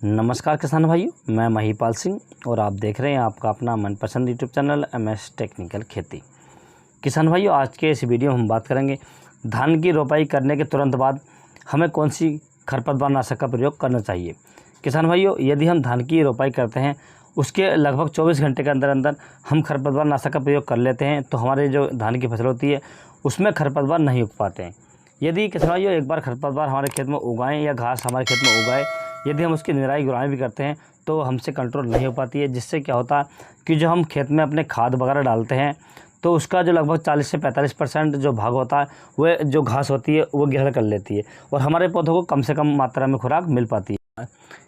नमस्कार किसान भाइयों, मैं महिपाल सिंह और आप देख रहे हैं आपका अपना मनपसंद यूट्यूब चैनल MS टेक्निकल खेती। किसान भाइयों, आज के इस वीडियो में हम बात करेंगे धान की रोपाई करने के तुरंत बाद हमें कौन सी खरपतवार नाशक का प्रयोग करना चाहिए। किसान भाइयों, यदि हम धान की रोपाई करते हैं उसके लगभग 24 घंटे के अंदर अंदर हम खरपतवार नाशक का प्रयोग कर लेते हैं तो हमारे जो धान की फसल होती है उसमें खरपतवार नहीं उग पाते हैं। यदि किसान भाइयों एक बार खरपतवार हमारे खेत में उगाएं या घास हमारे खेत में उगाए, यदि हम उसकी निराई गुड़ाई भी करते हैं तो हमसे कंट्रोल नहीं हो पाती है, जिससे क्या होता है कि जो हम खेत में अपने खाद वगैरह डालते हैं तो उसका जो लगभग 40 से 45% जो भाग होता है वह जो घास होती है वो ग्रहण कर लेती है और हमारे पौधों को कम से कम मात्रा में खुराक मिल पाती है।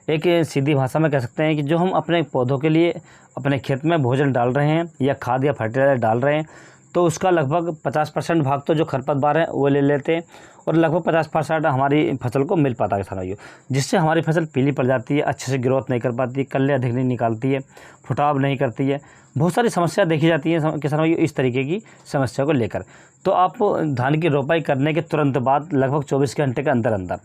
एक सीधी भाषा में कह सकते हैं कि जो हम अपने पौधों के लिए अपने खेत में भोजन डाल रहे हैं या खाद या फर्टिलाइजर डाल रहे हैं तो उसका लगभग 50% भाग तो जो खरपतवार है वो ले लेते हैं और लगभग 50% हमारी फसल को मिल पाता है किसान भाइयों, जिससे हमारी फसल पीली पड़ जाती है, अच्छे से ग्रोथ नहीं कर पाती, कल्ले अधिक नहीं निकालती है, फुटाव नहीं करती है, बहुत सारी समस्या देखी जाती है किसान भाइयों इस तरीके की समस्या को लेकर। तो आप धान की रोपाई करने के तुरंत बाद लगभग 24 घंटे के अंदर अंदर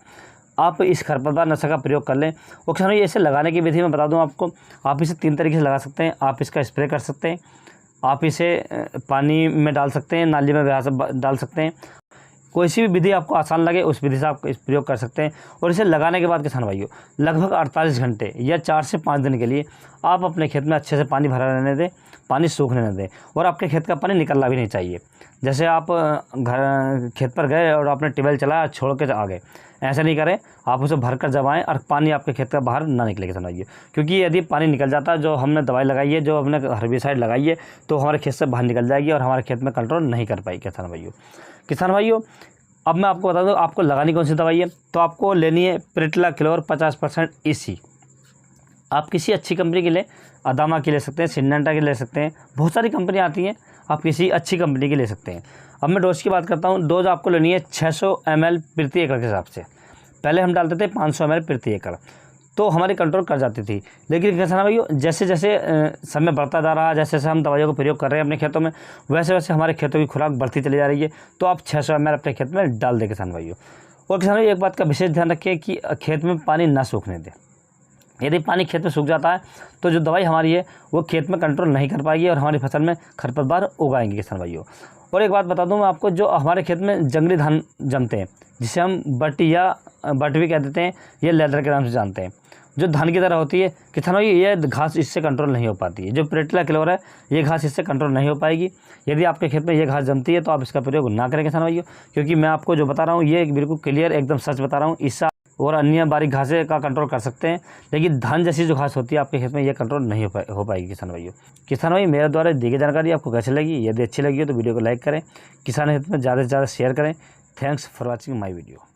आप इस खरपतवार नाशक का प्रयोग कर लें। और किसान भाइयों, इसे लगाने की विधि मैं बता दूं आपको, आप इसे 3 तरीके से लगा सकते हैं। आप इसका स्प्रे कर सकते हैं, आप इसे पानी में डाल सकते हैं, नाली में बहा से डाल सकते हैं, कोई सी भी विधि आपको आसान लगे उस विधि से आप इस प्रयोग कर सकते हैं। और इसे लगाने के बाद किसान भाइयों लगभग 48 घंटे या 4 से 5 दिन के लिए आप अपने खेत में अच्छे से पानी भरा रहने दें, पानी सूखने न दें और आपके खेत का पानी निकलना भी नहीं चाहिए। जैसे आप खेत पर गए और आपने ट्यूबवेल चलाया छोड़ के आ गए, ऐसा नहीं करें। आप उसे भर कर जमाएँ और पानी आपके खेत का बाहर ना निकले किसान भाइयों, क्योंकि यदि पानी निकल जाता है, जो हमने दवाई लगाई है, जो हमने हर्बिसाइड लगाई है, तो हमारे खेत से बाहर निकल जाएगी और हमारे खेत में कंट्रोल नहीं कर पाएगी किसान भाइयों। अब मैं आपको बता दूं आपको लगानी कौन सी दवाई है। तो आपको लेनी है प्रिटला क्लोर 50% EC। आप किसी अच्छी कंपनी के लिए, अदामा की ले सकते हैं, सिन्जेंटा की ले सकते हैं, बहुत सारी कंपनियां आती हैं, आप किसी अच्छी कंपनी की ले सकते हैं। अब मैं डोज की बात करता हूं। डोज आपको लेनी है 600 ml प्रति एकड़ के हिसाब से। पहले हम डालते थे 500 ml प्रति एकड़, तो हमारी कंट्रोल कर जाती थी। लेकिन किसान भाइयों जैसे जैसे समय बढ़ता जा रहा है, जैसे जैसे हम दवाइयों को प्रयोग कर रहे हैं अपने खेतों में, वैसे वैसे हमारे खेतों की खुराक बढ़ती चली जा रही है। तो आप 600 ml अपने खेत में डाल दें किसान भाइयों। और किसान भाइयों एक बात का विशेष ध्यान रखिए कि खेत में पानी ना सूखने दें। यदि पानी खेत में सूख जाता है तो जो दवाई हमारी है वो खेत में कंट्रोल नहीं कर पाएगी और हमारी फसल में खरपतवार उगाएंगे किसान भाइयों। और एक बात बता दूं मैं आपको, जो हमारे खेत में जंगली धान जमते हैं, जिसे हम बट या बट भी कह देते हैं, ये लेदर के नाम से जानते हैं, जो धान की तरह होती है किसान भाई, ये घास इससे कंट्रोल नहीं हो पाती है। जो प्रिटला क्लोर है ये घास इससे कंट्रोल नहीं हो पाएगी। यदि आपके खेत में ये घास जमती है तो आप इसका प्रयोग ना करें किसान भाइयों, क्योंकि मैं आपको जो बता रहा हूँ ये बिल्कुल क्लियर एकदम सच बता रहा हूँ। इससे और अन्य बारीक घासें का कंट्रोल कर सकते हैं, लेकिन धान जैसी जो घास होती है आपके खेत में ये कंट्रोल नहीं हो पाएगी किसान भाइयों। किसान भाई, मेरे द्वारा दी गई जानकारी आपको कैसी लगी? यदि अच्छी लगी हो तो वीडियो को लाइक करें, किसान हित में ज़्यादा से ज़्यादा शेयर करें। Thanks for watching my video.